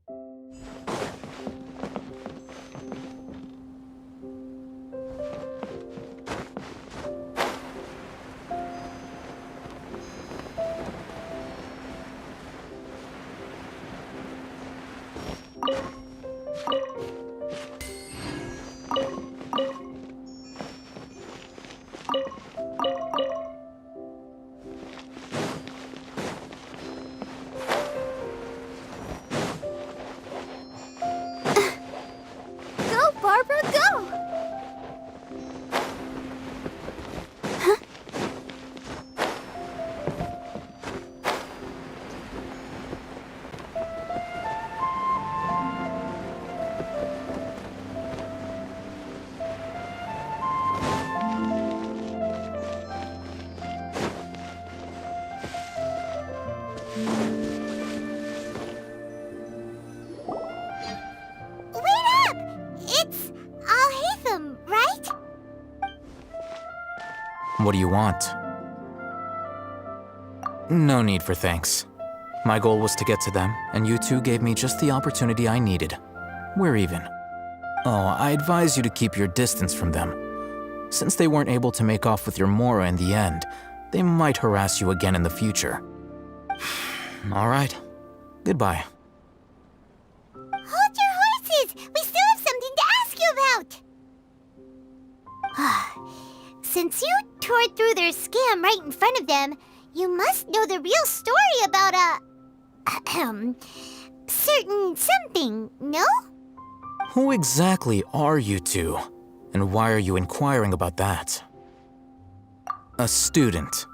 Go, Barbara, go! Wait up! It's Al-Haytham, right? What do you want? No need for thanks. My goal was to get to them, and you two gave me just the opportunity I needed. We're even. Oh, I advise you to keep your distance from them. Since they weren't able to make off with your Mora in the end, they might harass you again in the future. All right. Goodbye. Hold your horses! We still have something to ask you about! Since you tore through their scam right in front of them, you must know the real story about certain something, no? Who exactly are you two? And why are you inquiring about that? A student.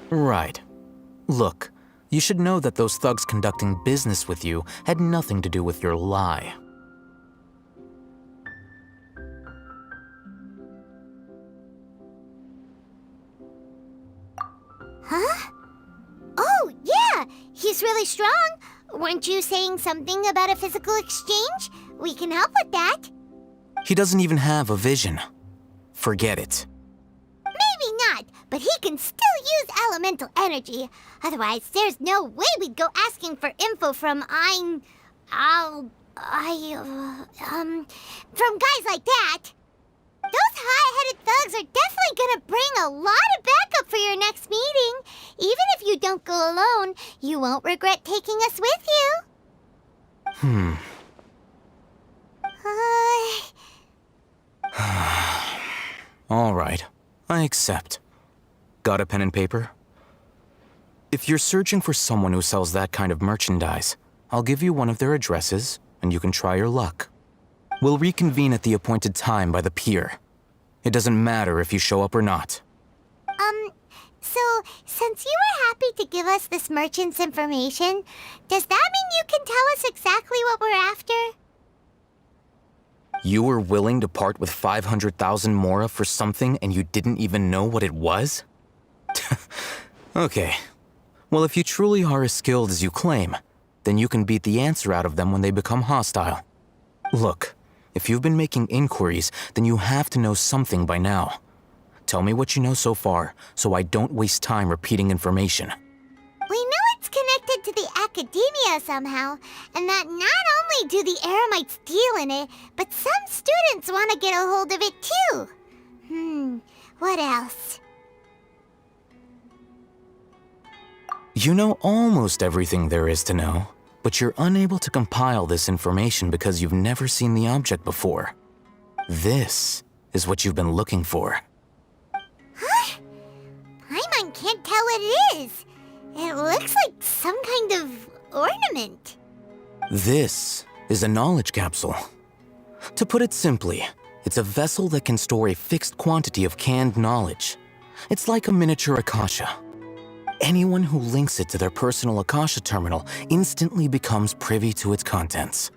Right. Look, you should know that those thugs conducting business with you had nothing to do with your lie. Huh? Oh, yeah! He's really strong! Weren't you saying something about a physical exchange? We can help with that. He doesn't even have a vision. Forget it. Maybe not, but he can still use elemental energy. Otherwise, there's no way we'd go asking for info from from guys like that. Those high-headed thugs are definitely gonna bring a lot of backup for your next meeting. Even if you don't go alone, you won't regret taking us with you. All right, I accept. Got a pen and paper? If you're searching for someone who sells that kind of merchandise, I'll give you one of their addresses, and you can try your luck. We'll reconvene at the appointed time by the pier. It doesn't matter if you show up or not. So, since you were happy to give us this merchant's information, does that mean you can tell us exactly what we're after? You were willing to part with 500,000 Mora for something and you didn't even know what it was? Okay. Well, if you truly are as skilled as you claim, then you can beat the answer out of them when they become hostile. Look, if you've been making inquiries, then you have to know something by now. Tell me what you know so far, so I don't waste time repeating information. We know it's connected to the academia somehow, and that not only do the Eremites deal in it, but some students want to get a hold of it too. What else? You know almost everything there is to know, but you're unable to compile this information because you've never seen the object before. This is what you've been looking for. Huh? Paimon can't tell what it is. It looks like some kind of ornament. This is a knowledge capsule. To put it simply, it's a vessel that can store a fixed quantity of canned knowledge. It's like a miniature Akasha. Anyone who links it to their personal Akasha terminal instantly becomes privy to its contents.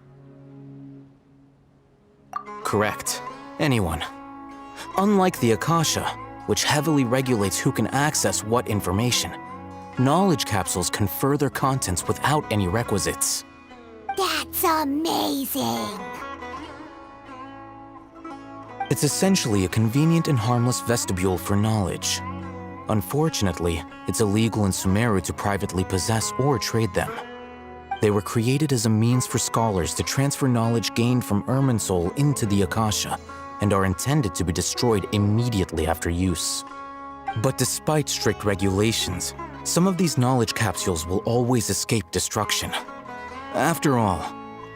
Correct. Anyone. Unlike the Akasha, which heavily regulates who can access what information, knowledge capsules confer their contents without any requisites. That's amazing! It's essentially a convenient and harmless vestibule for knowledge. Unfortunately, it's illegal in Sumeru to privately possess or trade them. They were created as a means for scholars to transfer knowledge gained from Irminsul into the Akasha, and are intended to be destroyed immediately after use. But despite strict regulations, some of these knowledge capsules will always escape destruction. After all,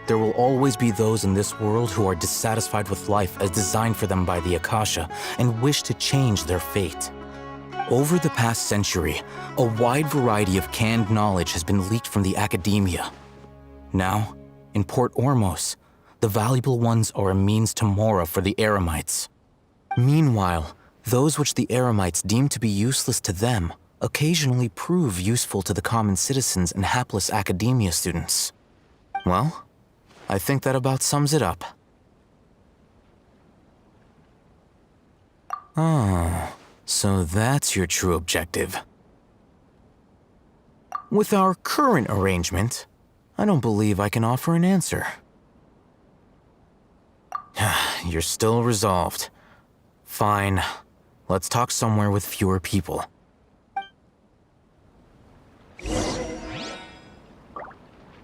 there will always be those in this world who are dissatisfied with life as designed for them by the Akasha and wish to change their fate. Over the past century, a wide variety of canned knowledge has been leaked from the academia. Now, in Port Ormos, the valuable ones are a means to Mora for the Eremites. Meanwhile, those which the Eremites deem to be useless to them occasionally prove useful to the common citizens and hapless academia students. Well, I think that about sums it up. Oh, so that's your true objective. With our current arrangement, I don't believe I can offer an answer. You're still resolved. Fine. Let's talk somewhere with fewer people.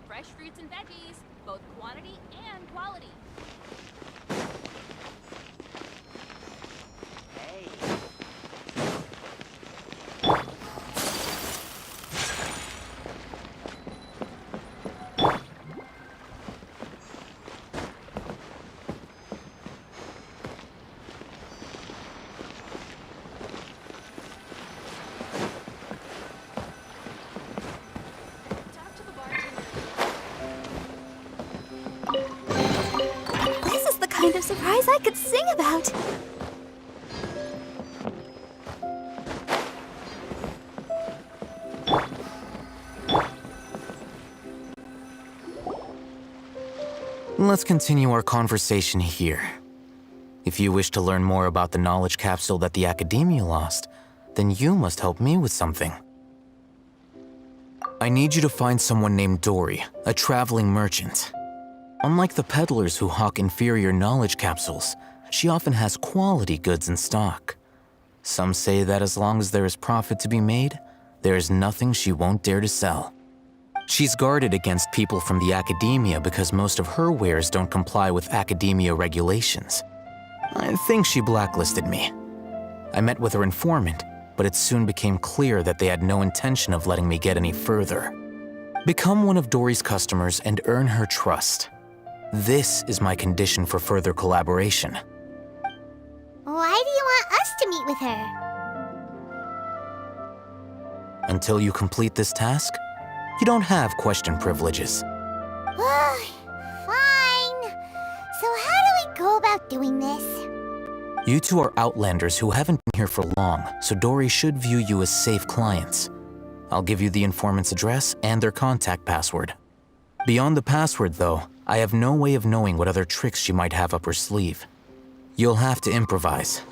Fresh fruits and veggies, both quantity and quality. Talk to the bartender. This is the kind of surprise I could sing about. Let's continue our conversation here. If you wish to learn more about the knowledge capsule that the Academia lost, then you must help me with something. I need you to find someone named Dory, a traveling merchant. Unlike the peddlers who hawk inferior knowledge capsules, she often has quality goods in stock. Some say that as long as there is profit to be made, there is nothing she won't dare to sell. She's guarded against people from the Academia because most of her wares don't comply with Academia regulations. I think she blacklisted me. I met with her informant, but it soon became clear that they had no intention of letting me get any further. Become one of Dory's customers and earn her trust. This is my condition for further collaboration. Why do you want us to meet with her? Until you complete this task, you don't have question privileges. Fine. So how do we go about doing this? You two are outlanders who haven't been here for long, so Dory should view you as safe clients. I'll give you the informant's address and their contact password. Beyond the password, though, I have no way of knowing what other tricks she might have up her sleeve. You'll have to improvise.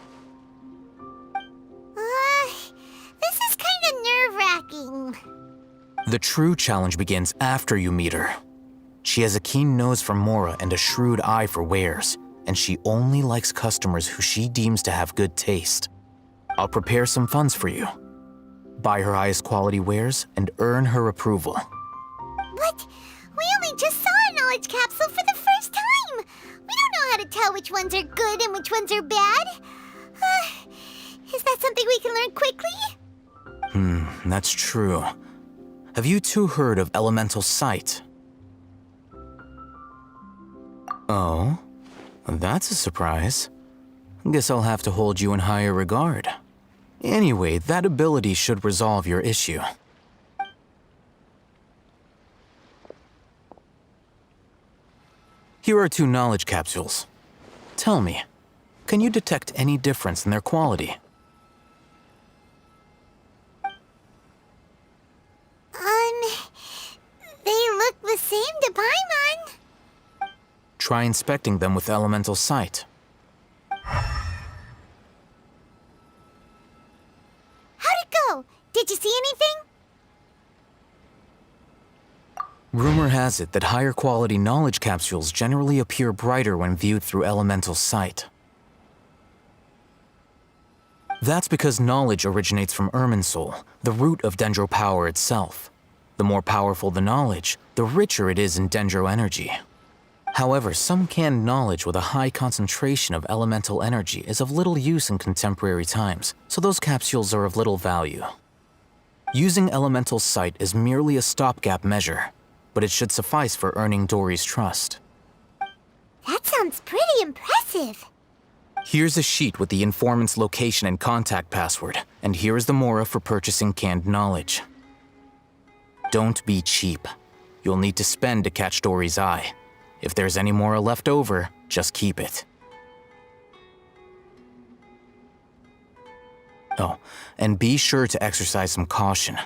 This is kind of nerve-wracking. The true challenge begins after you meet her. She has a keen nose for Mora and a shrewd eye for wares, and she only likes customers who she deems to have good taste. I'll prepare some funds for you. Buy her highest quality wares and earn her approval. But we only just saw a knowledge capsule for the first time. We don't know how to tell which ones are good and which ones are bad. Is that something we can learn quickly? That's true. Have you two heard of elemental sight? Oh, that's a surprise. Guess I'll have to hold you in higher regard. Anyway, that ability should resolve your issue. Here are 2 knowledge capsules. Tell me, can you detect any difference in their quality? They look the same to Paimon. Try inspecting them with elemental sight. How'd it go? Did you see anything? Rumor has it that higher quality knowledge capsules generally appear brighter when viewed through elemental sight. That's because knowledge originates from Irminsul, the root of Dendro power itself. The more powerful the knowledge, the richer it is in dendro energy. However, some canned knowledge with a high concentration of elemental energy is of little use in contemporary times, so those capsules are of little value. Using elemental sight is merely a stopgap measure, but it should suffice for earning Dory's trust. That sounds pretty impressive. Here's a sheet with the informant's location and contact password, and here is the mora for purchasing canned knowledge. Don't be cheap. You'll need to spend to catch Dory's eye. If there's any mora left over, just keep it. Oh, and be sure to exercise some caution.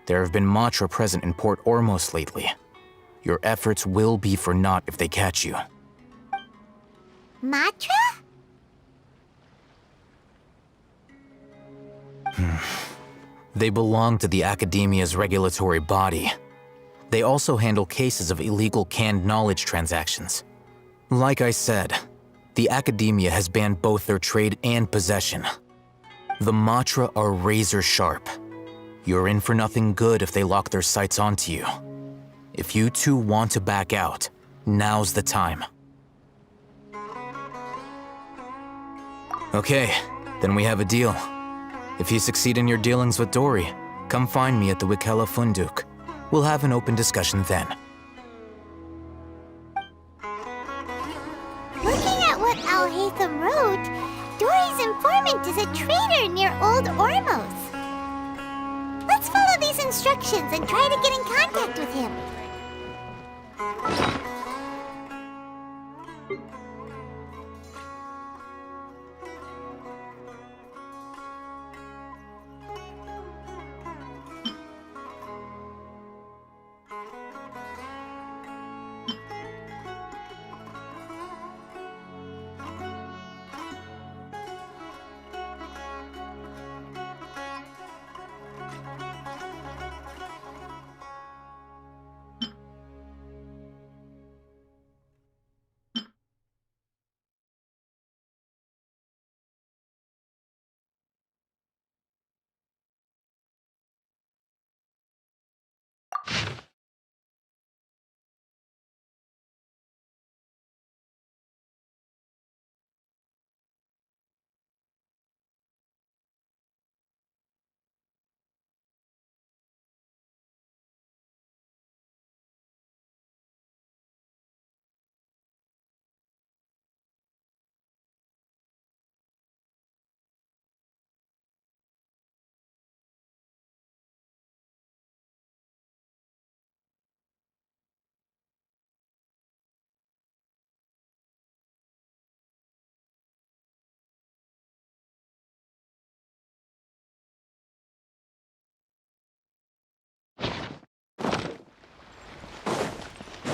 There have been Matra present in Port Ormos lately. Your efforts will be for naught if they catch you. Matra? They belong to the Academia's regulatory body. They also handle cases of illegal canned knowledge transactions. Like I said, the Academia has banned both their trade and possession. The Matra are razor sharp. You're in for nothing good if they lock their sights onto you. If you two want to back out, now's the time. Okay, then we have a deal. If you succeed in your dealings with Dory, come find me at the Wikela Funduk. We'll have an open discussion then. Looking at what Al-Haytham wrote, Dory's informant is a traitor near Old Ormos. Let's follow these instructions and try to get in contact with him.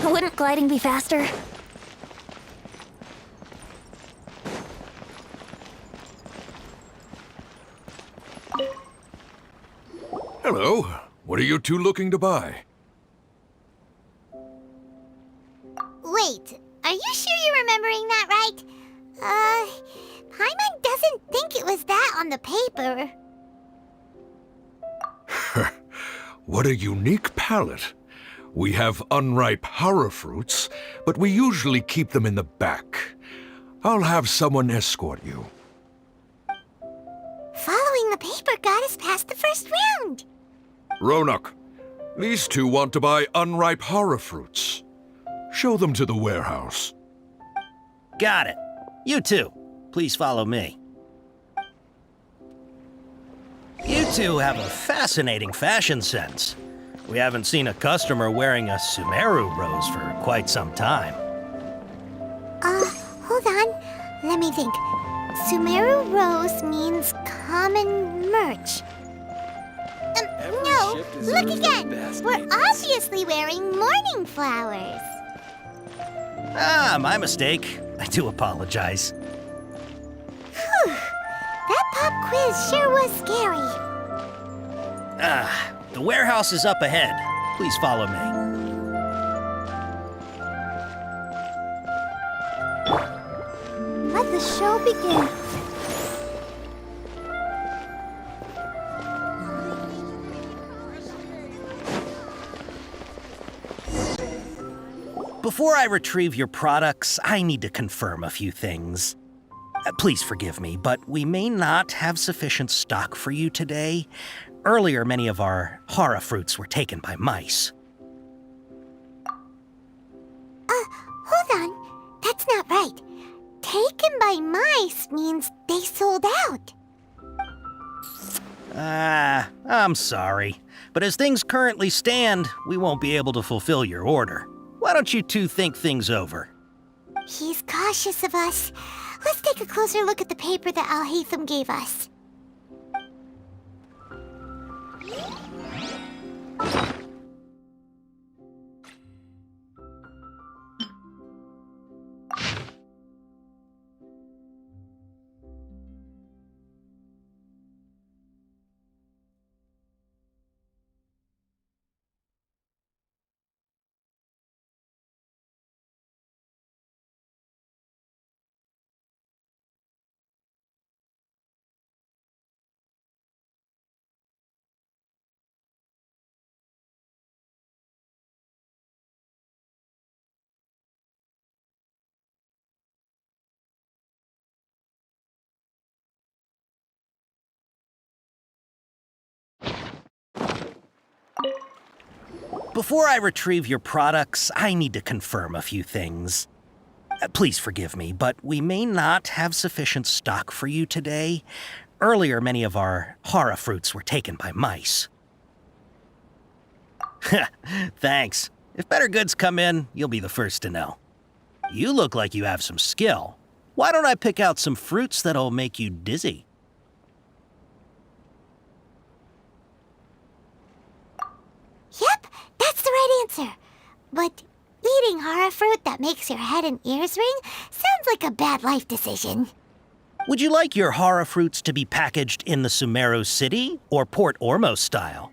Wouldn't gliding be faster? Hello. What are you two looking to buy? Wait, are you sure you're remembering that right? Paimon doesn't think it was that on the paper. What a unique palate. We have unripe hara fruits, but we usually keep them in the back. I'll have someone escort you. Following the paper got us past the first round. Ronak, these two want to buy unripe hara fruits. Show them to the warehouse. Got it. You two, please follow me. You two have a fascinating fashion sense. We haven't seen a customer wearing a Sumeru rose for quite some time. Hold on. Let me think. Sumeru rose means common merch. No, look again. We're obviously wearing morning flowers. Ah, my mistake. I do apologize. Whew. That pop quiz sure was scary. The warehouse is up ahead. Please follow me. Let the show begin. Before I retrieve your products, I need to confirm a few things. Please forgive me, but we may not have sufficient stock for you today. Earlier, many of our hara fruits were taken by mice. Hold on. That's not right. Taken by mice means they sold out. I'm sorry. But as things currently stand, we won't be able to fulfill your order. Why don't you two think things over? He's cautious of us. Let's take a closer look at the paper that Al-Haytham gave us. Before I retrieve your products, I need to confirm a few things. Please forgive me, but we may not have sufficient stock for you today. Earlier, many of our hara fruits were taken by mice. Thanks. If better goods come in, you'll be the first to know. You look like you have some skill. Why don't I pick out some fruits that'll make you dizzy? Yep, that's the right answer. But eating hara fruit that makes your head and ears ring sounds like a bad life decision. Would you like your hara fruits to be packaged in the Sumeru City or Port Ormos style?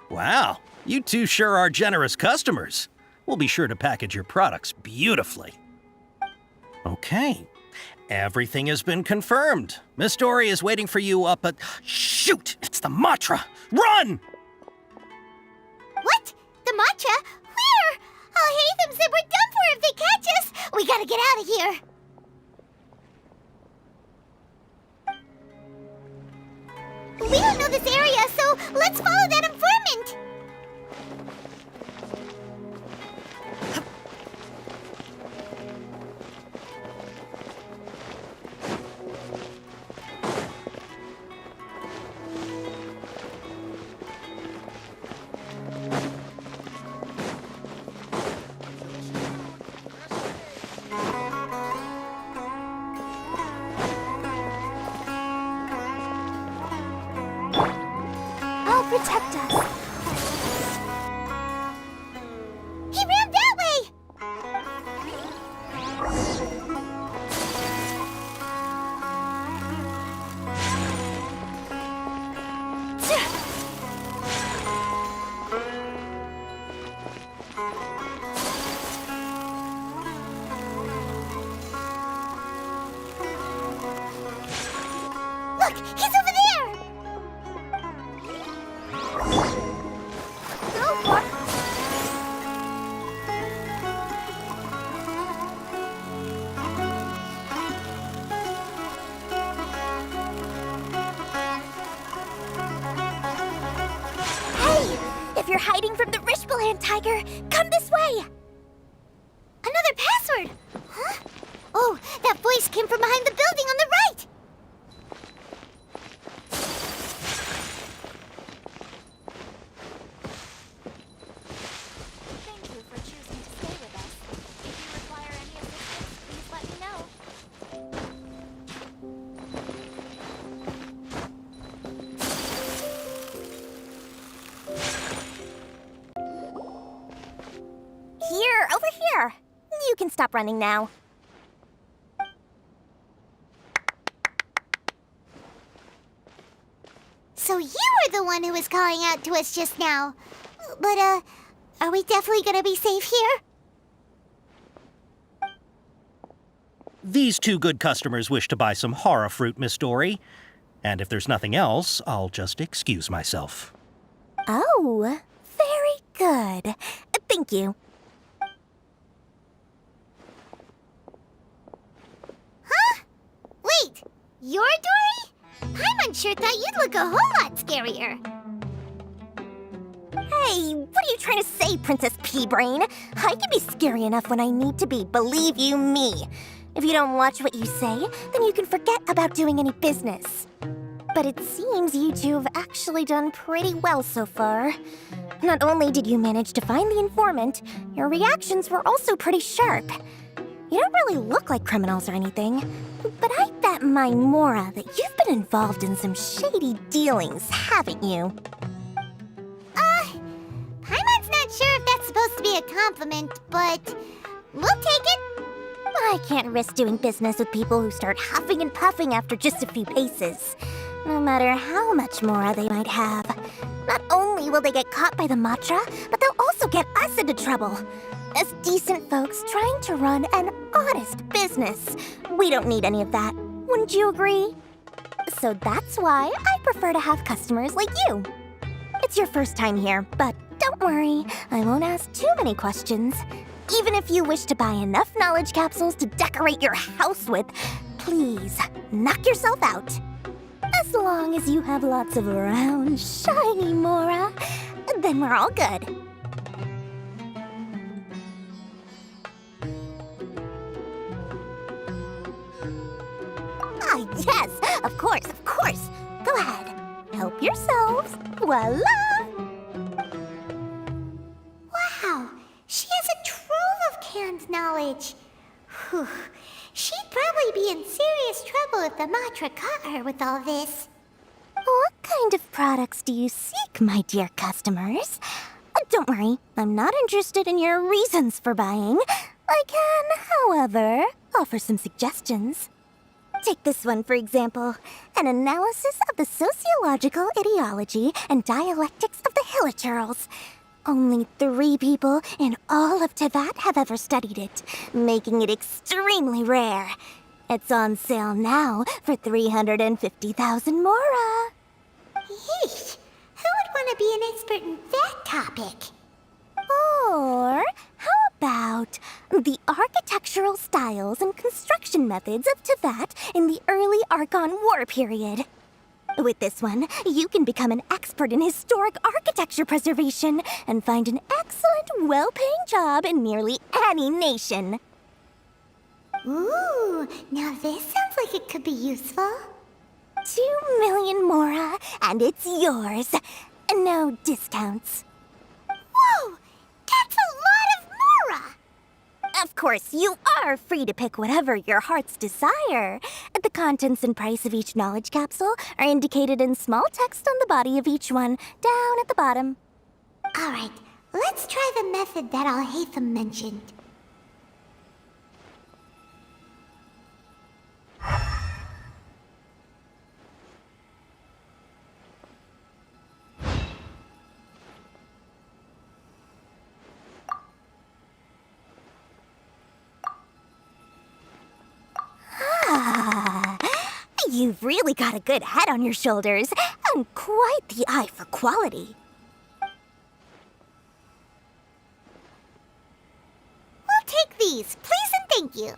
Wow, you two sure are generous customers. We'll be sure to package your products beautifully. Okay, everything has been confirmed. Miss Dory is waiting for you up at... Shoot, it's the Matra! Run! What? The matcha? Where? Al-Haytham said we're done for if they catch us. We gotta get out of here. We don't know this area, so let's follow that informant. Protect us. He ran that way! Look, he's over there! If you're hiding from the Rishbaland tiger, come this way! Another password! Huh? Oh, that voice came from behind the building on the right! Thank you for choosing to stay with us. If you require any assistance, please let me know. Here, over here. You can stop running now. So you were the one who was calling out to us just now. But, are we definitely gonna be safe here? These two good customers wish to buy some hara fruit, Miss Dory. And if there's nothing else, I'll just excuse myself. Oh, very good. Thank you. You're Dory? Paimon sure thought you'd look a whole lot scarier. Hey, what are you trying to say, Princess Pea-Brain? I can be scary enough when I need to be, believe you me. If you don't watch what you say, then you can forget about doing any business. But it seems you two have actually done pretty well so far. Not only did you manage to find the informant, your reactions were also pretty sharp. You don't really look like criminals or anything, but I bet my Mora that you've been involved in some shady dealings, haven't you? Paimon's not sure if that's supposed to be a compliment, but we'll take it. I can't risk doing business with people who start huffing and puffing after just a few paces. No matter how much Mora they might have. Not only will they get caught by the Matra, but they'll also get us into trouble. As decent folks trying to run an honest business, we don't need any of that. Wouldn't you agree? So that's why I prefer to have customers like you. It's your first time here, but don't worry, I won't ask too many questions. Even if you wish to buy enough knowledge capsules to decorate your house with, please, knock yourself out. As long as you have lots of round, shiny Mora, then we're all good. Ah, yes, of course, of course. Go ahead, help yourselves. Voila! Wow, she has a trove of canned knowledge. Whew. She'd probably be in serious trouble if the Matra caught her with all this. What kind of products do you seek, my dear customers? Don't worry, I'm not interested in your reasons for buying. I can, however, offer some suggestions. Take this one, for example. An analysis of the sociological ideology and dialectics of the Hilichurls. Only 3 people in all of Teyvat have ever studied it, making it extremely rare. It's on sale now for 350,000 Mora. Yeesh, who would want to be an expert in that topic? Or how about the architectural styles and construction methods of Teyvat in the early Archon War period? With this one, you can become an expert in historic architecture preservation and find an excellent, well-paying job in nearly any nation. Ooh, now this sounds like it could be useful. 2 million Mora, and it's yours. No discounts. Whoa, that's a lot of Mora! Of course, you are free to pick whatever your heart's desire. The contents and price of each knowledge capsule are indicated in small text on the body of each one, down at the bottom. All right, let's try the method that Alhaitham mentioned. You've really got a good head on your shoulders, and quite the eye for quality. We'll take these, please and thank you.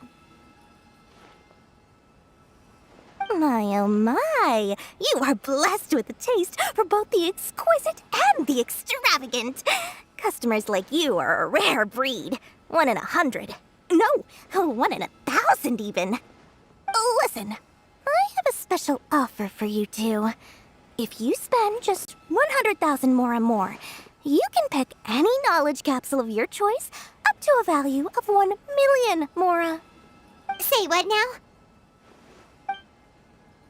My oh my, you are blessed with a taste for both the exquisite and the extravagant. Customers like you are a rare breed. 1 in 100. No, 1 in 1,000 even. Listen, I have a special offer for you two. If you spend just 100,000 more, you can pick any knowledge capsule of your choice up to a value of 1 million Mora. Say what now?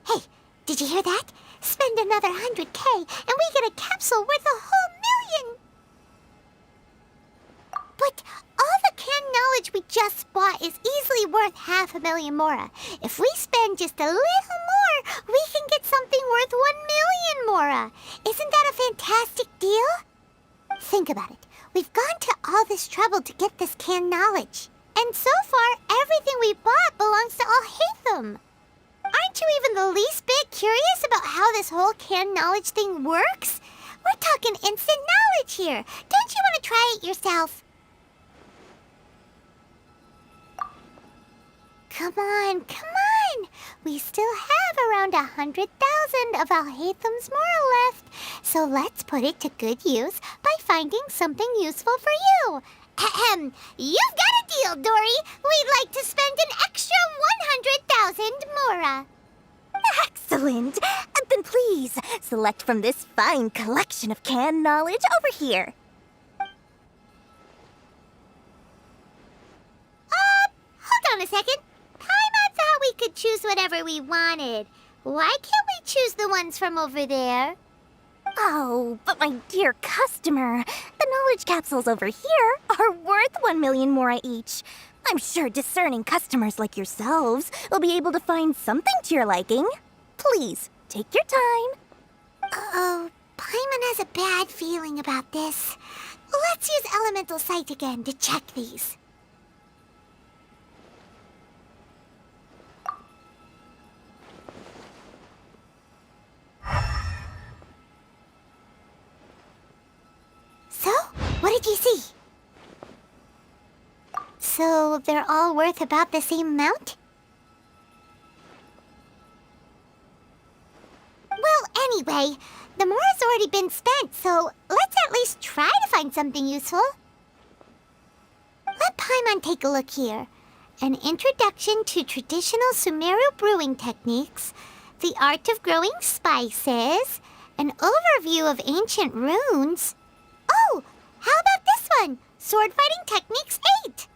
Hey, did you hear that? Spend another 100K and we get a capsule worth a whole million! But all the canned knowledge we just bought is easily worth 500,000 Mora. If we spend just a little more, we can get something worth 1 million Mora. Isn't that a fantastic deal? Think about it. We've gone to all this trouble to get this canned knowledge. And so far, everything we bought belongs to Alhaitham. Aren't you even the least bit curious about how this whole canned knowledge thing works? We're talking instant knowledge here. Don't you want to try it yourself? Come on, come on. We still have around 100,000 of Alhaitham's Mora left, so let's put it to good use by finding something useful for you. Ahem. You've got a deal, Dory. We'd like to spend an extra 100,000 Mora. Excellent! Then please, select from this fine collection of canned knowledge over here. Hold on a second. Paimon thought we could choose whatever we wanted. Why can't we choose the ones from over there? Oh, but my dear customer, the knowledge capsules over here are worth 1 million Mora each. I'm sure discerning customers like yourselves will be able to find something to your liking. Please, take your time. Oh, Paimon has a bad feeling about this. Let's use Elemental Sight again to check these. So, what did you see? So, they're all worth about the same amount? Well, anyway, the Mora's already been spent, so let's at least try to find something useful. Let Paimon take a look here. An introduction to traditional Sumeru brewing techniques, the art of growing spices, an overview of ancient runes. Oh, how about this one? Sword Fighting Techniques 8.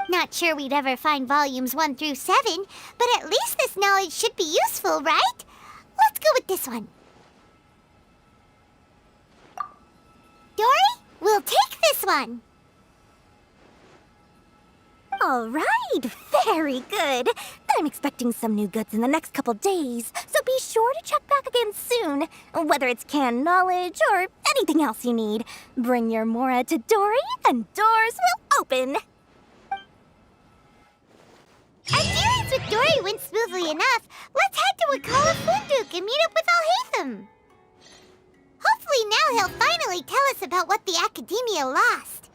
Not sure we'd ever find volumes 1 through 7, but at least this knowledge should be useful, right? Let's go with this one. Dory, we'll take this one. All right, very good. I'm expecting some new goods in the next couple days, so be sure to check back again soon. Whether it's canned knowledge or anything else you need, bring your Mora to Dory and doors will open. Our dealings with Dory went smoothly enough. Let's head to Wakala Funduk and meet up with Alhaitham. Hopefully now he'll finally tell us about what the Academia lost.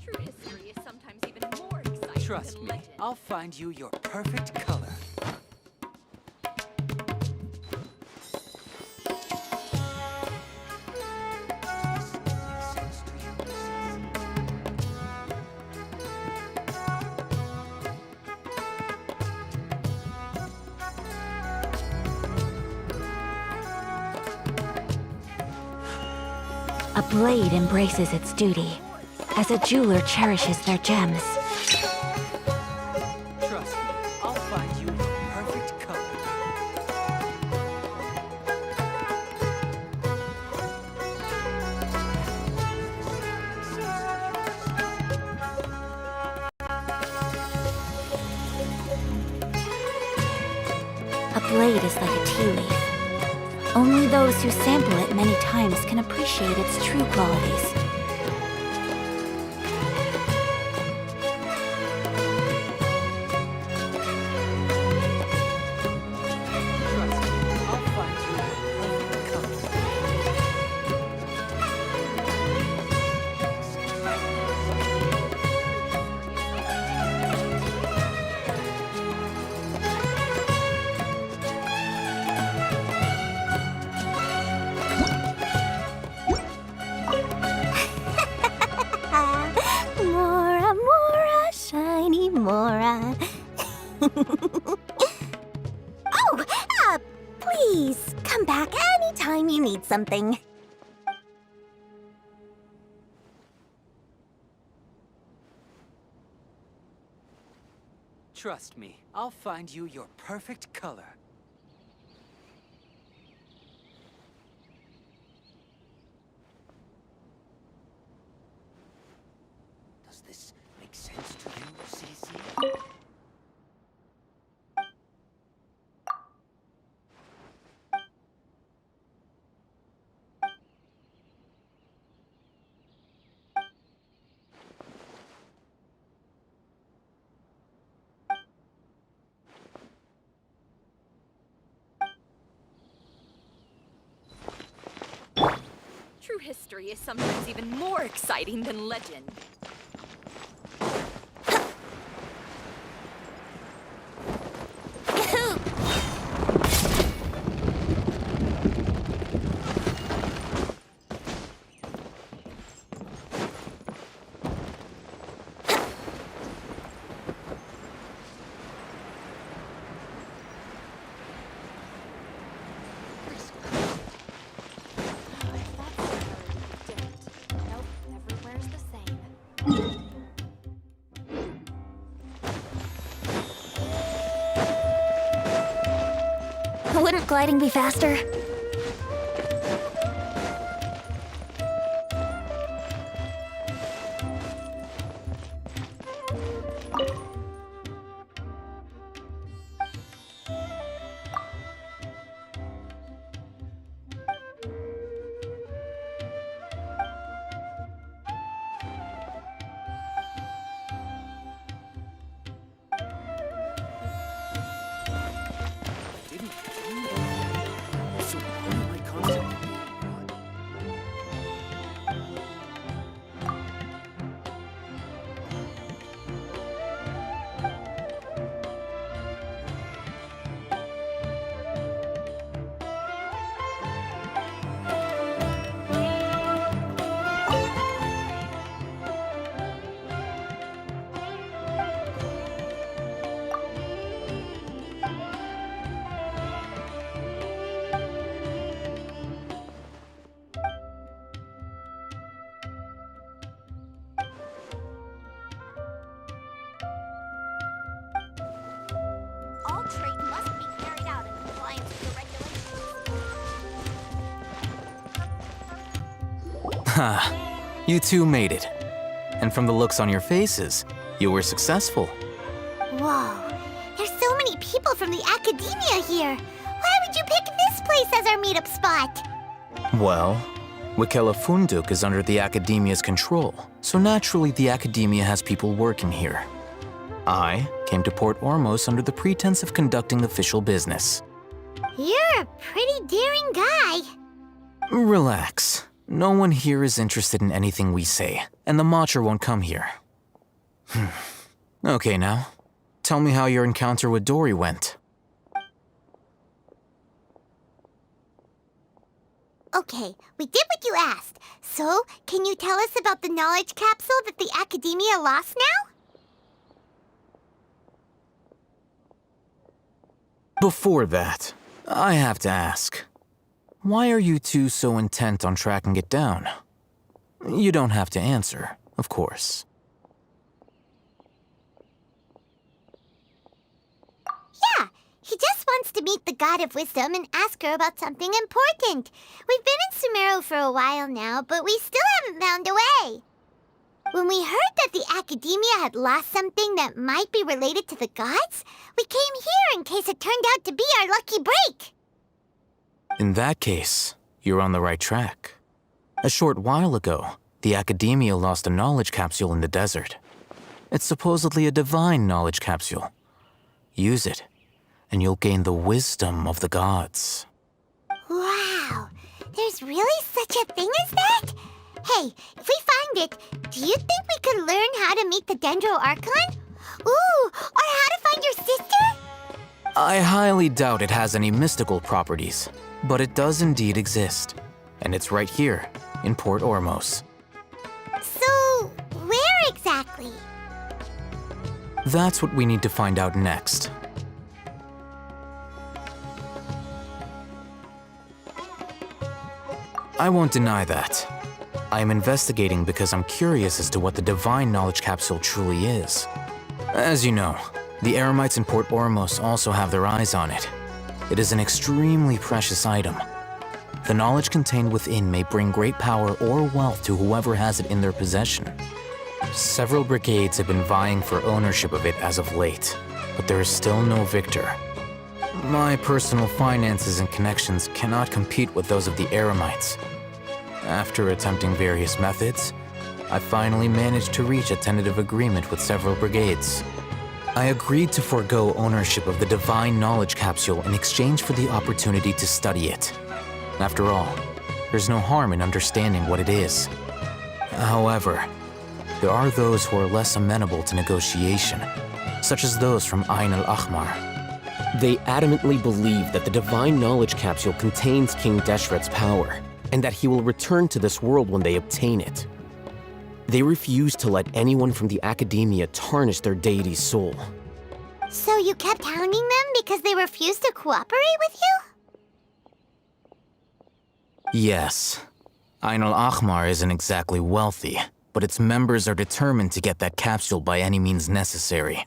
True history is sometimes even more exciting Trust than me, legend. I'll find you your perfect color. A blade embraces its duty, as a jeweler cherishes their gems. Trust me, I'll find you your perfect color. A blade is like a tea leaf. Only those who sample it many times can appreciate its true qualities. Trust me, I'll find you your perfect color. Mora, Mora, shiny Mora. Oh, please, come back anytime you need something. Trust me, I'll find you your perfect color. Does this make sense to you, Cece? True history is sometimes even more exciting than legend. Wouldn't gliding be faster? All trade must be carried out in compliance with the regulations. Ha! You two made it. And from the looks on your faces, you were successful. Whoa, there's so many people from the academia here. Why would you pick this place as our meetup spot? Well, Wikela Funduk is under the Academia's control, so naturally the Academia has people working here. I came to Port Ormos under the pretense of conducting official business. You're a pretty daring guy. Relax. No one here is interested in anything we say, and the Matcha won't come here. Okay now, tell me how your encounter with Dory went. Okay, we did what you asked. So, can you tell us about the knowledge capsule that the academia lost now? Before that, I have to ask, why are you two so intent on tracking it down? You don't have to answer, of course. Yeah, he just wants to meet the God of Wisdom and ask her about something important. We've been in Sumeru for a while now, but we still haven't found a way. When we heard that the academia had lost something that might be related to the gods, we came here in case it turned out to be our lucky break. In that case, you're on the right track. A short while ago, the Academia lost a knowledge capsule in the desert. It's supposedly a divine knowledge capsule. Use it, and you'll gain the wisdom of the gods. Wow, there's really such a thing as that? Hey, if we find it, do you think we could learn how to meet the Dendro Archon? Ooh, or how to find your sister? I highly doubt it has any mystical properties, but it does indeed exist. And it's right here, in Port Ormos. So, where exactly? That's what we need to find out next. I won't deny that. I am investigating because I'm curious as to what the divine knowledge capsule truly is. As you know, the Eremites in Port Ormos also have their eyes on it. It is an extremely precious item. The knowledge contained within may bring great power or wealth to whoever has it in their possession. Several brigades have been vying for ownership of it as of late, but there is still no victor. My personal finances and connections cannot compete with those of the Eremites. After attempting various methods, I finally managed to reach a tentative agreement with several brigades. I agreed to forego ownership of the divine knowledge capsule in exchange for the opportunity to study it. After all, there's no harm in understanding what it is. However, there are those who are less amenable to negotiation, such as those from Ain al-Ahmar. They adamantly believe that the divine knowledge capsule contains King Deshret's power, and that he will return to this world when they obtain it. They refuse to let anyone from the Academia tarnish their deity's soul. So you kept hounding them because they refused to cooperate with you? Yes. Ain al-Ahmar isn't exactly wealthy, but its members are determined to get that capsule by any means necessary.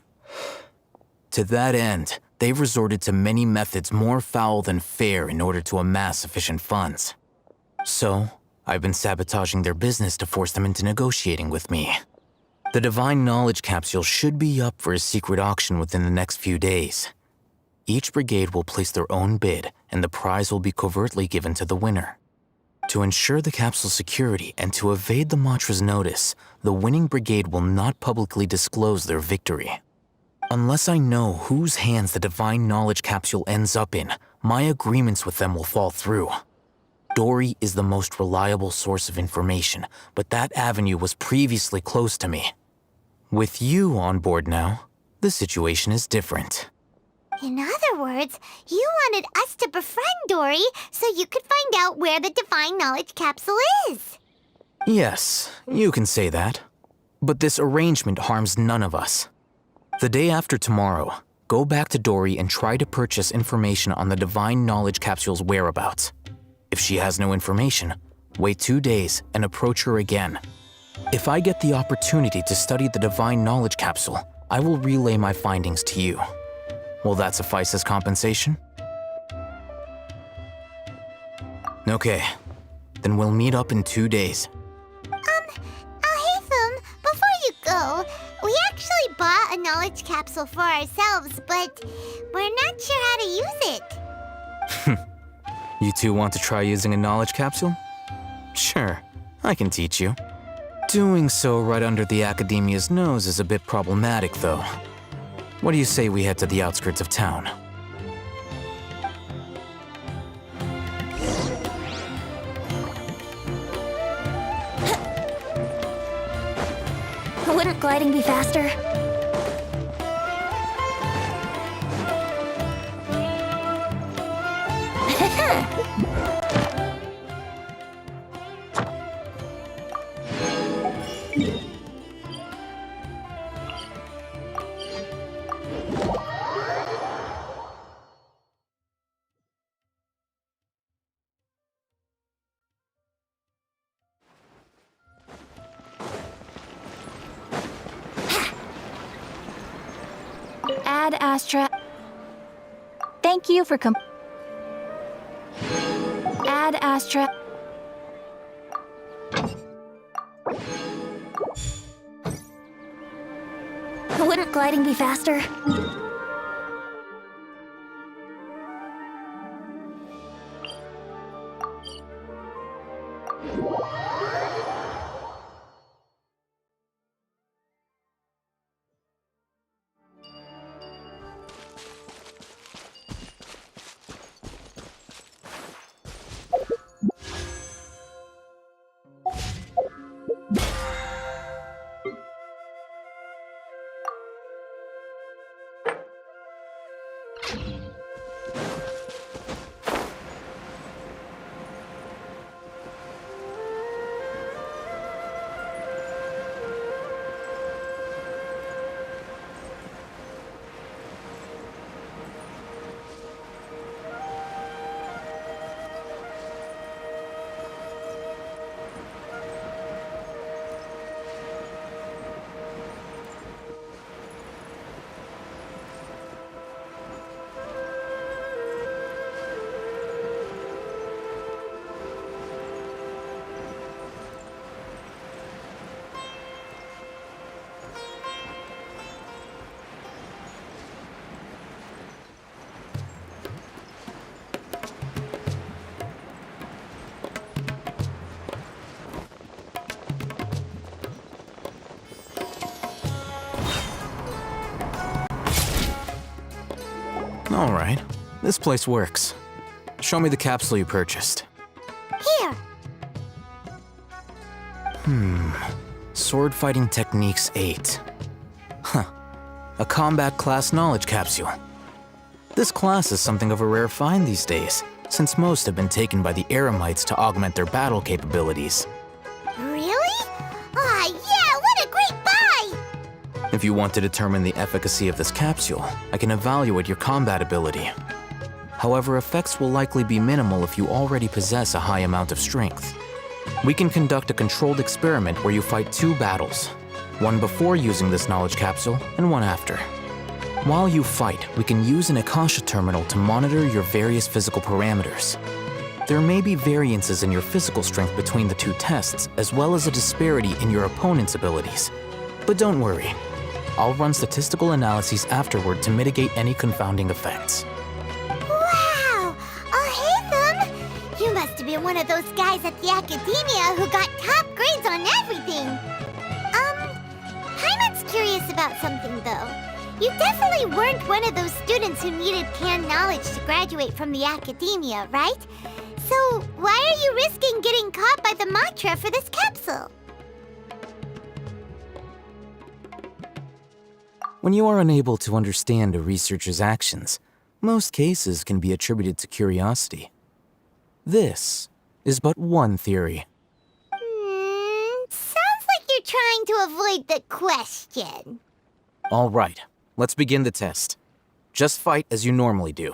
To that end, they've resorted to many methods more foul than fair in order to amass sufficient funds. So, I've been sabotaging their business to force them into negotiating with me. The Divine Knowledge Capsule should be up for a secret auction within the next few days. Each brigade will place their own bid, and the prize will be covertly given to the winner. To ensure the capsule's security and to evade the Matra's notice, the winning brigade will not publicly disclose their victory. Unless I know whose hands the Divine Knowledge Capsule ends up in, my agreements with them will fall through. Dory is the most reliable source of information, but that avenue was previously closed to me. With you on board now, the situation is different. In other words, you wanted us to befriend Dory so you could find out where the Divine Knowledge Capsule is. Yes, you can say that. But this arrangement harms none of us. The day after tomorrow, go back to Dory and try to purchase information on the Divine Knowledge Capsule's whereabouts. If she has no information, wait 2 days and approach her again. If I get the opportunity to study the Divine Knowledge Capsule, I will relay my findings to you. Will that suffice as compensation? Okay, then we'll meet up in 2 days. Haytham, before you go, we actually bought a knowledge capsule for ourselves, but we're not sure how to use it. You two want to try using a knowledge capsule? Sure, I can teach you. Doing so right under the Academia's nose is a bit problematic, though. What do you say we head to the outskirts of town? Wouldn't gliding be faster? Ad Astra. Thank you for Ad Astra. Wouldn't gliding be faster? All right, this place works. Show me the capsule you purchased. Here. Sword Fighting Techniques 8. Huh. A combat class knowledge capsule. This class is something of a rare find these days, since most have been taken by the Eremites to augment their battle capabilities. Really? Ah, yeah, what a great buy! If you want to determine the efficacy of this capsule, I can evaluate your combat ability. However, effects will likely be minimal if you already possess a high amount of strength. We can conduct a controlled experiment where you fight 2 battles, one before using this knowledge capsule and one after. While you fight, we can use an Akasha terminal to monitor your various physical parameters. There may be variances in your physical strength between the two tests, as well as a disparity in your opponent's abilities. But don't worry. I'll run statistical analyses afterward to mitigate any confounding effects. Wow! Oh, hey, Thumb! You must have been one of those guys at the academia who got top grades on everything. Paimon's curious about something, though. You definitely weren't one of those students who needed canned knowledge to graduate from the academia, right? So why are you risking getting caught by the Matra for this capsule? When you are unable to understand a researcher's actions, most cases can be attributed to curiosity. This is but one theory. Sounds like you're trying to avoid the question. All right, let's begin the test. Just fight as you normally do.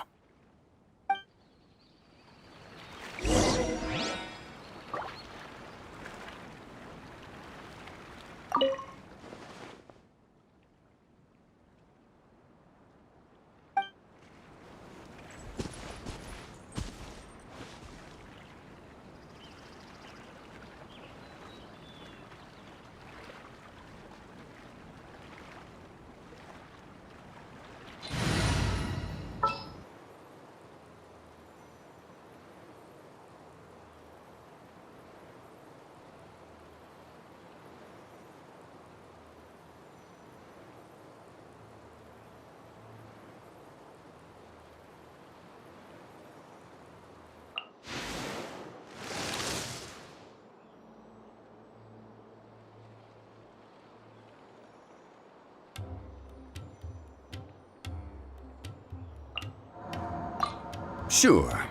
Sure.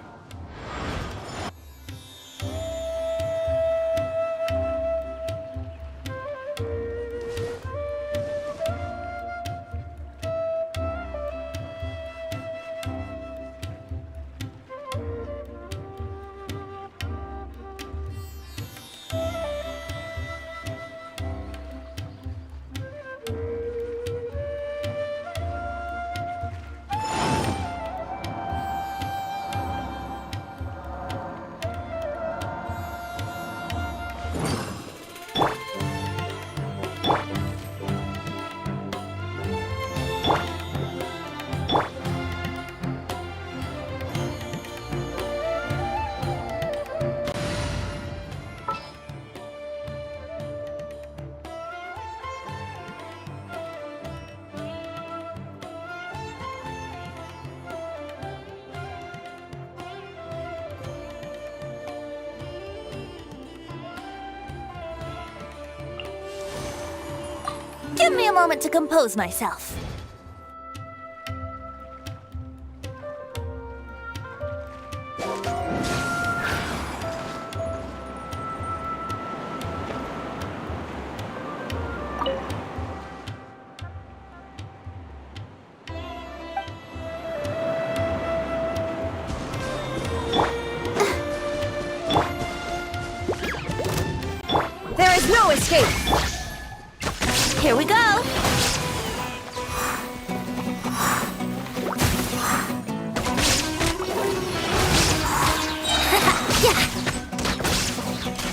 Give me a moment to compose myself. There is no escape! Here we go!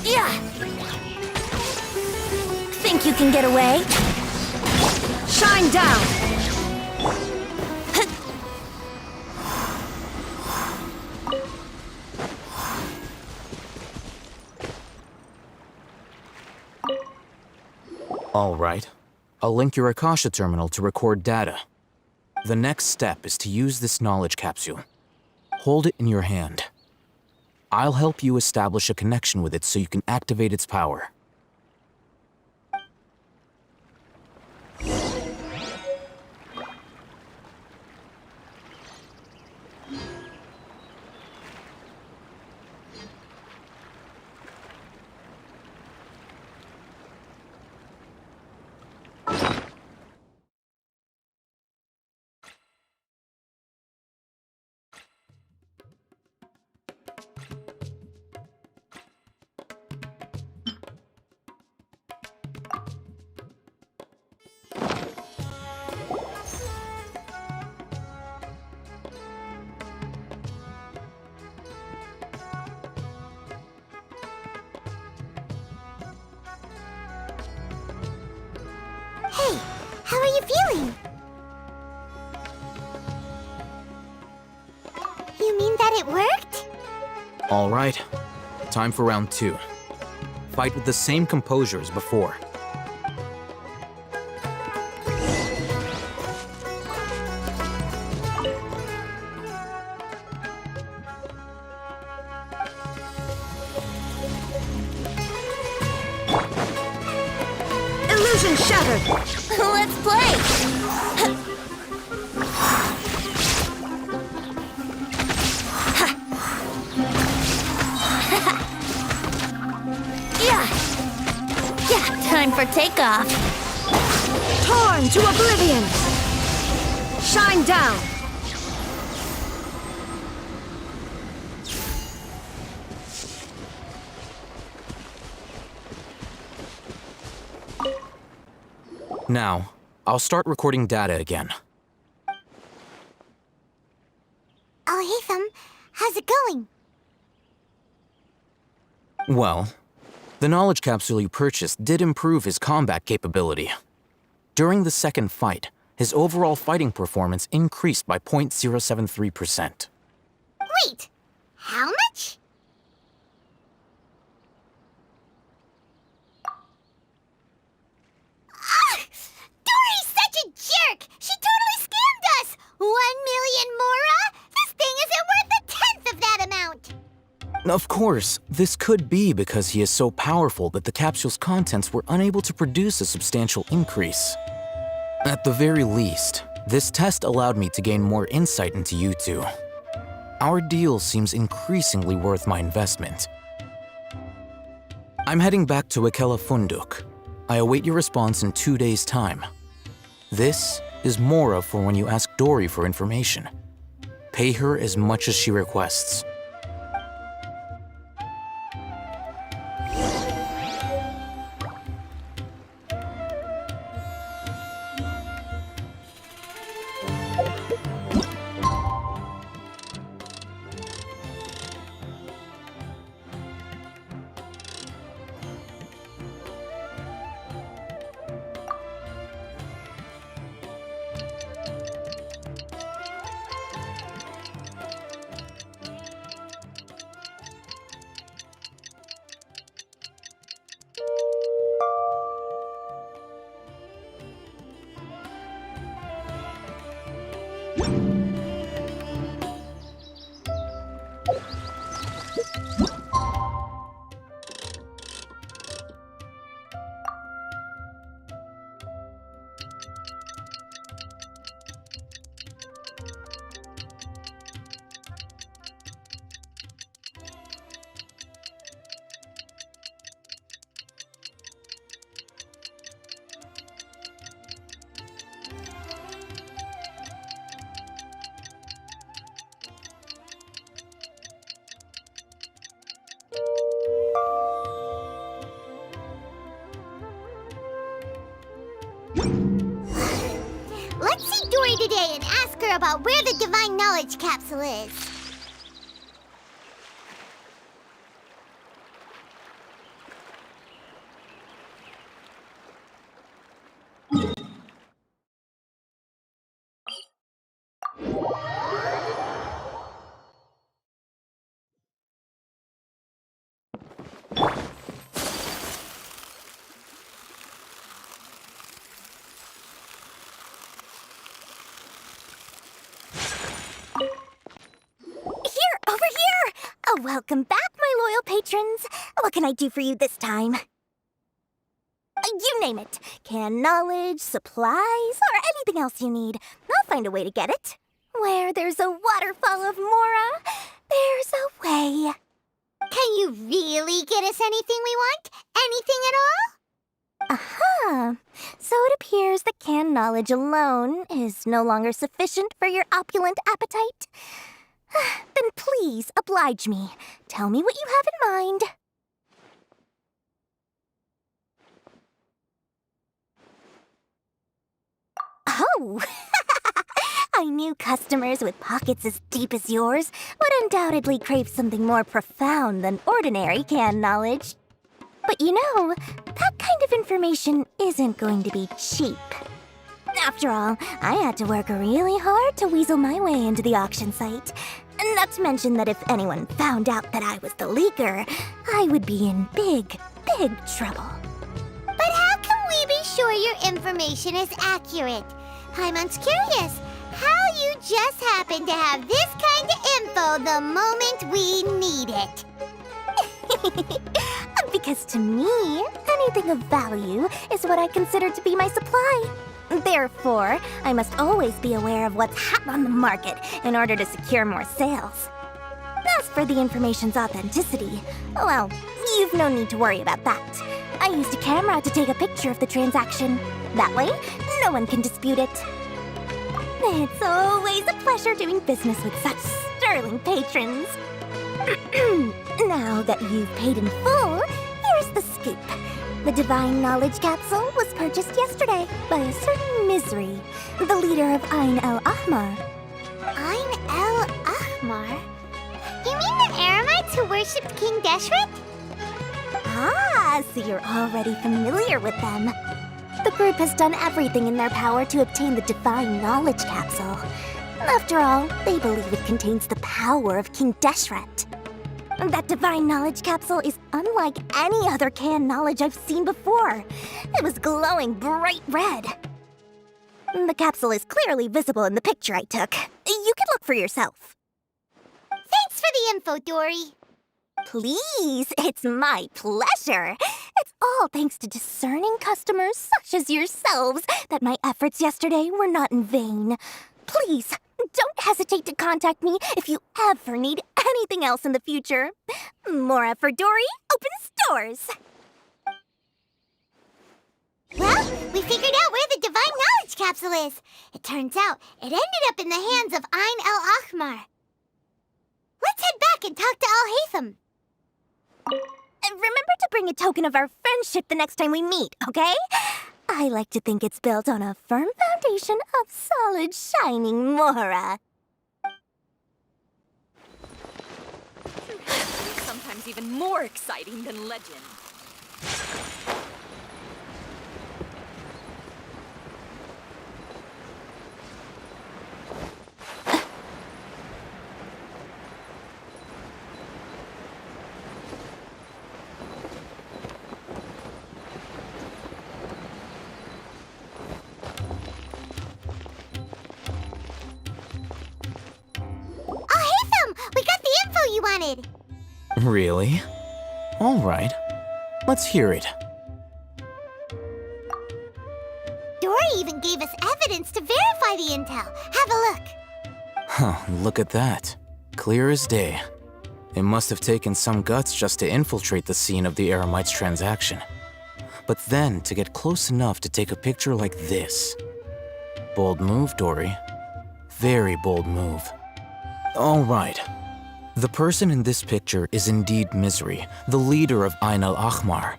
Yeah! Think you can get away? Shine down! All right. I'll link your Akasha terminal to record data. The next step is to use this knowledge capsule. Hold it in your hand. I'll help you establish a connection with it so you can activate its power. feeling? You mean that it worked? All right, time for round 2. Fight with the same composure as before. Illusion shattered! Let's play! Yeah, time for takeoff. Torn to oblivion! Shine down! Now, I'll start recording data again. Oh, Hatham, how's it going? Well, the knowledge capsule you purchased did improve his combat capability. During the second fight, his overall fighting performance increased by 0.073%. Wait, how much? Dory's such a jerk! She totally scammed us! 1 million mora? This thing isn't worth a tenth of that amount! Of course, this could be because he is so powerful that the capsule's contents were unable to produce a substantial increase. At the very least, this test allowed me to gain more insight into you two. Our deal seems increasingly worth my investment. I'm heading back to Ikela Funduk. I await your response in 2 days' time. This is Mora for when you ask Dory for information. Pay her as much as she requests. Let's see Dory today and ask her about where the Divine Knowledge Capsule is. Welcome back, my loyal patrons. What can I do for you this time? You name it. Canned knowledge, supplies, or anything else you need. I'll find a way to get it. Where there's a waterfall of Mora, there's a way. Can you really get us anything we want? Anything at all? Aha! So it appears that canned knowledge alone is no longer sufficient for your opulent appetite. Then please oblige me. Tell me what you have in mind. Oh! I knew customers with pockets as deep as yours would undoubtedly crave something more profound than ordinary canned knowledge. But you know, that kind of information isn't going to be cheap. After all, I had to work really hard to weasel my way into the auction site. Not to mention that if anyone found out that I was the leaker, I would be in big, big trouble. But how can we be sure your information is accurate? Paimon's curious how you just happen to have this kind of info the moment we need it. Because to me, anything of value is what I consider to be my supply. Therefore, I must always be aware of what's hot on the market in order to secure more sales. As for the information's authenticity, well, you've no need to worry about that. I used a camera to take a picture of the transaction. That way, no one can dispute it. It's always a pleasure doing business with such sterling patrons. Now that you've paid in full, here's the scoop. The Divine Knowledge Capsule was purchased yesterday by a certain Misery, the leader of Ain El Ahmar. Ain El Ahmar? You mean the Eremites who worshipped King Deshret? Ah, so you're already familiar with them. The group has done everything in their power to obtain the Divine Knowledge Capsule. After all, they believe it contains the power of King Deshret. That Divine Knowledge Capsule is unlike any other canned knowledge I've seen before. It was glowing bright red. The capsule is clearly visible in the picture I took. You can look for yourself. Thanks for the info, Dory. Please, it's my pleasure. It's all thanks to discerning customers such as yourselves that my efforts yesterday were not in vain. Please, don't hesitate to contact me if you ever need anything else in the future. Mora for Dory opens doors. Well, we figured out where the Divine Knowledge Capsule is. It turns out it ended up in the hands of Ain El Ahmar. Let's head back and talk to Al-Haytham. Remember to bring a token of our friendship the next time we meet, okay? I like to think it's built on a firm foundation of solid, shining Mora. Sometimes even more exciting than legend. We got the info you wanted! Really? All right. Let's hear it. Dory even gave us evidence to verify the intel. Have a look. Huh, look at that. Clear as day. It must have taken some guts just to infiltrate the scene of the Eremites transaction. But then to get close enough to take a picture like this. Bold move, Dory. Very bold move. All right. The person in this picture is indeed Misery, the leader of Ain El Ahmar.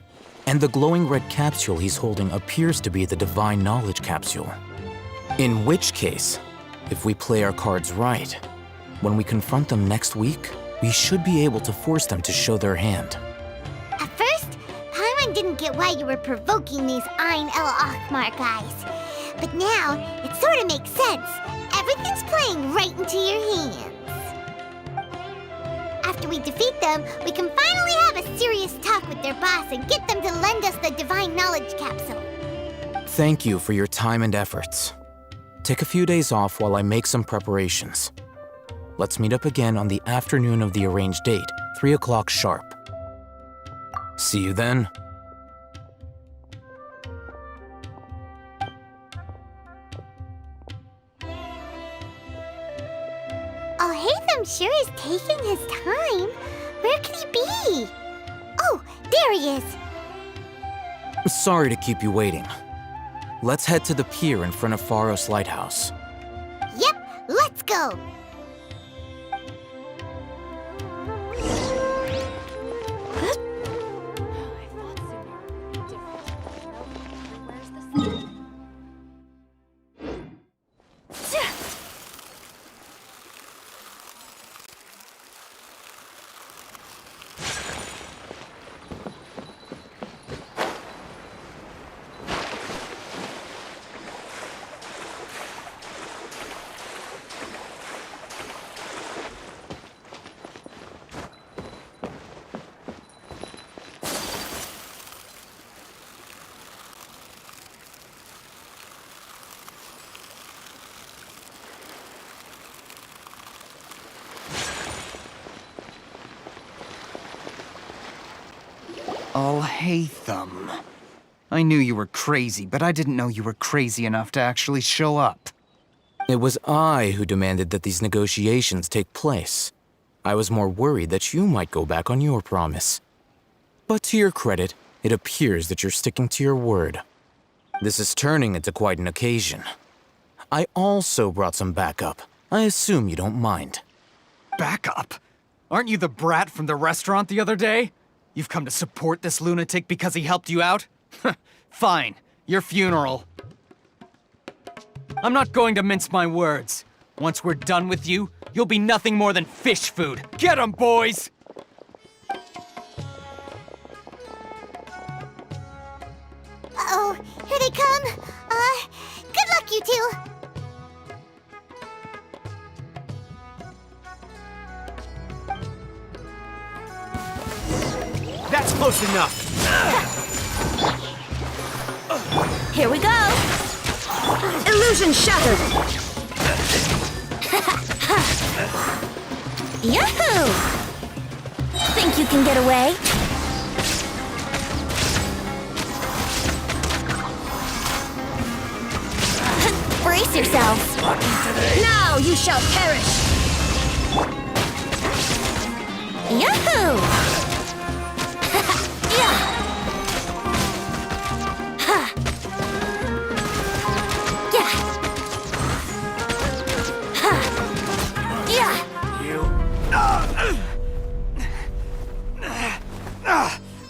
And the glowing red capsule he's holding appears to be the Divine Knowledge Capsule. In which case, if we play our cards right, when we confront them next week, we should be able to force them to show their hand. At first, Paimon didn't get why you were provoking these Ain El Ahmar guys. But now, it sort of makes sense. Everything's playing right into your hands. After we defeat them, we can finally have a serious talk with their boss and get them to lend us the Divine Knowledge Capsule. Thank you for your time and efforts. Take a few days off while I make some preparations. Let's meet up again on the afternoon of the arranged date, 3 o'clock sharp. See you then. Al-Haytham sure is taking his time. Where could he be? Oh, there he is. Sorry to keep you waiting. Let's head to the pier in front of Pharos Lighthouse. Yep, let's go. I thought Sumer would be different. Where's the sun? Alhaitham. I knew you were crazy, but I didn't know you were crazy enough to actually show up. It was I who demanded that these negotiations take place. I was more worried that you might go back on your promise. But to your credit, it appears that you're sticking to your word. This is turning into quite an occasion. I also brought some backup. I assume you don't mind. Backup? Aren't you the brat from the restaurant the other day? You've come to support this lunatic because he helped you out? Fine, your funeral. I'm not going to mince my words. Once we're done with you, you'll be nothing more than fish food. Get 'em, boys! Uh-oh, here they come. Good luck, you two. That's close enough! Here we go! Illusion shattered! Yahoo! Think you can get away? Brace yourself! Now you shall perish! Yahoo! Yeah! Ha! Yeah! Ha! Yeah!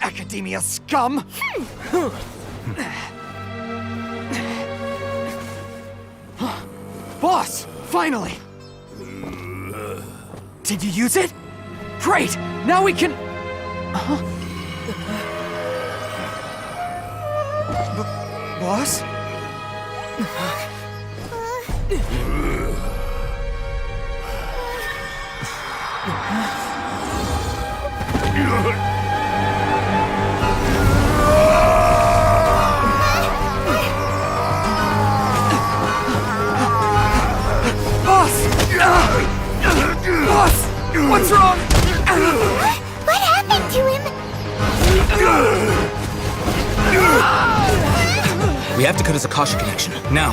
Academia scum! Boss! Finally! Did you use it? Great! Now we can... Boss? Boss! What's wrong? What happened to him? We have to cut his Akasha connection, now.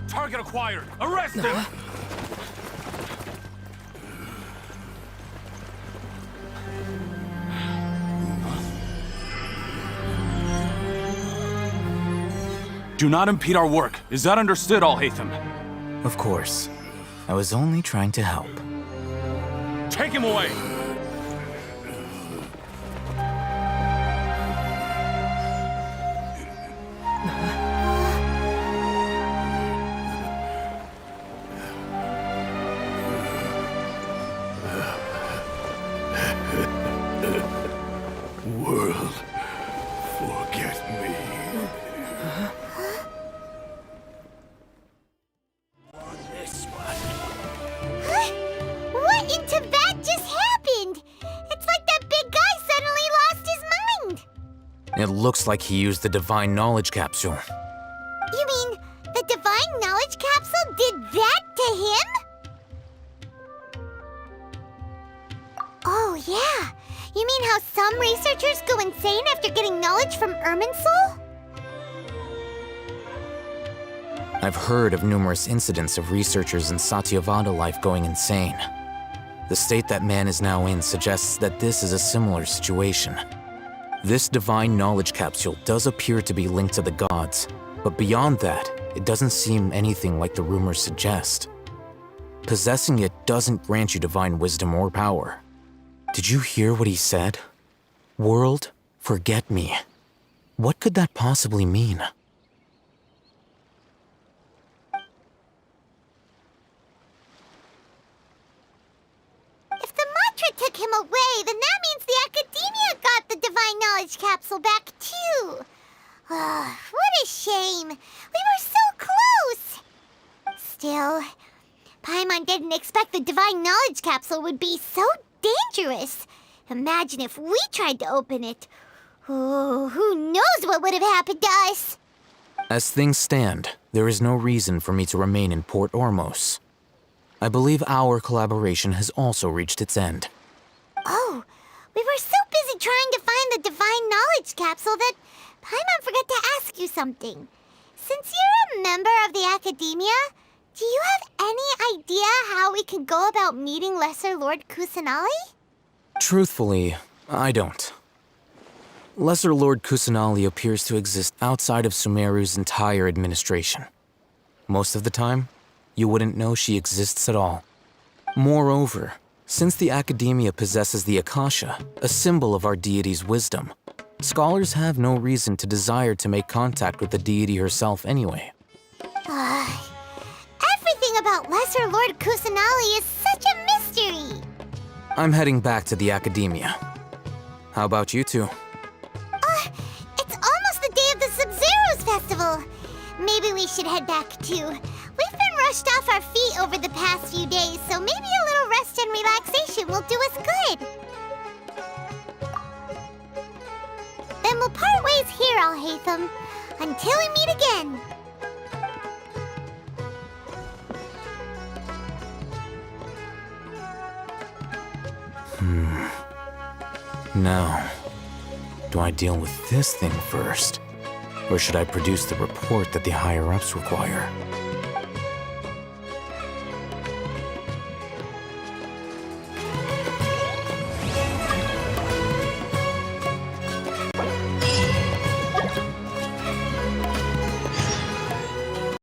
Target acquired! Arrest him! Do not impede our work. Is that understood, Alhaitham? Of course. I was only trying to help. Take him away! World, forget me. What in Tibet just happened? It's like that big guy suddenly lost his mind. It looks like he used the Divine Knowledge Capsule. You mean the Divine Knowledge Capsule did that to him? Oh, yeah. You mean how some researchers go insane after getting knowledge from Irminsul? I've heard of numerous incidents of researchers in Satyavada life going insane. The state that man is now in suggests that this is a similar situation. This Divine Knowledge Capsule does appear to be linked to the gods, but beyond that, it doesn't seem anything like the rumors suggest. Possessing it doesn't grant you divine wisdom or power. Did you hear what he said? World, forget me. What could that possibly mean? If the mantra took him away, then that means the Academia got the Divine Knowledge Capsule back too. What a shame. We were so close. Still, Paimon didn't expect the Divine Knowledge Capsule would be so dangerous. Imagine if we tried to open it. Oh, who knows what would have happened to us? As things stand, there is no reason for me to remain in Port Ormos. I believe our collaboration has also reached its end. Oh, we were so busy trying to find the Divine Knowledge Capsule that Paimon forgot to ask you something. Since you're a member of the Academia, do you have any idea how we can go about meeting Lesser Lord Kusanali? Truthfully, I don't. Lesser Lord Kusanali appears to exist outside of Sumeru's entire administration. Most of the time, you wouldn't know she exists at all. Moreover, since the Academia possesses the Akasha, a symbol of our deity's wisdom, scholars have no reason to desire to make contact with the deity herself anyway. Everything about Lesser Lord Kusanali is such a mystery! I'm heading back to the Academia. How about you two? It's almost the day of the Sub-Zero's festival. Maybe we should head back too. We've been rushed off our feet over the past few days, so maybe a little rest and relaxation will do us good. Then we'll part ways here, Alhaitham, until we meet again. Now, do I deal with this thing first? Or should I produce the report that the higher-ups require?